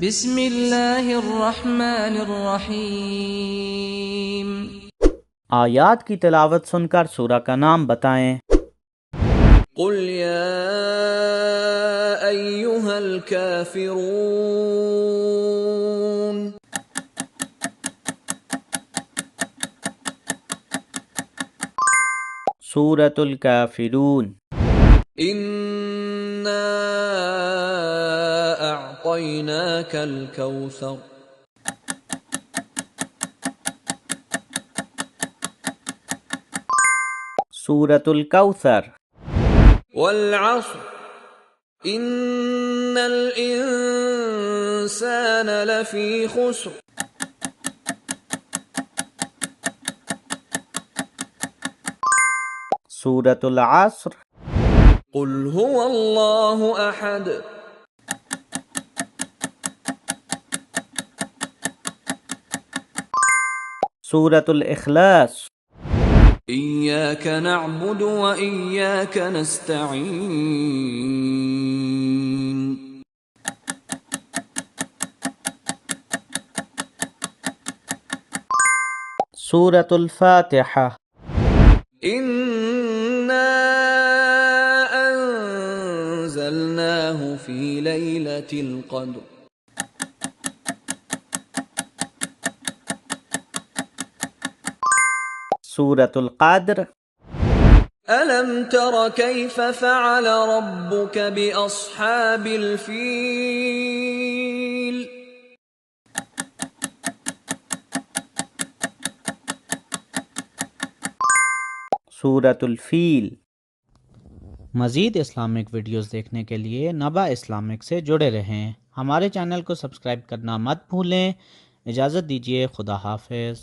بسم اللہ الرحمن الرحیم۔ آیات کی تلاوت سن کر سورہ کا نام بتائیں۔ قل یا ایہا الکافرون۔ سورۃ الکافرون۔ انا اعطیناک الکوثر۔ سورۃ الکوثر۔ والعصر ان الانسان لفی خسر۔ سورۃ العصر۔ قل هو اللہ احد۔ سورۃ الاخلاص۔ ایاک نعبد و ایاک نستعین۔ سورۃ الفاتحہ۔ انا انزلناہ فی لیلۃ القدر۔ سورۃ القدر۔ الم تر کیف فعل ربک باصحاب الفیل۔ سورۃ الفیل۔ مزید اسلامک ویڈیوز دیکھنے کے لیے نبا اسلامک سے جڑے رہیں۔ ہمارے چینل کو سبسکرائب کرنا مت بھولیں۔ اجازت دیجیے، خدا حافظ۔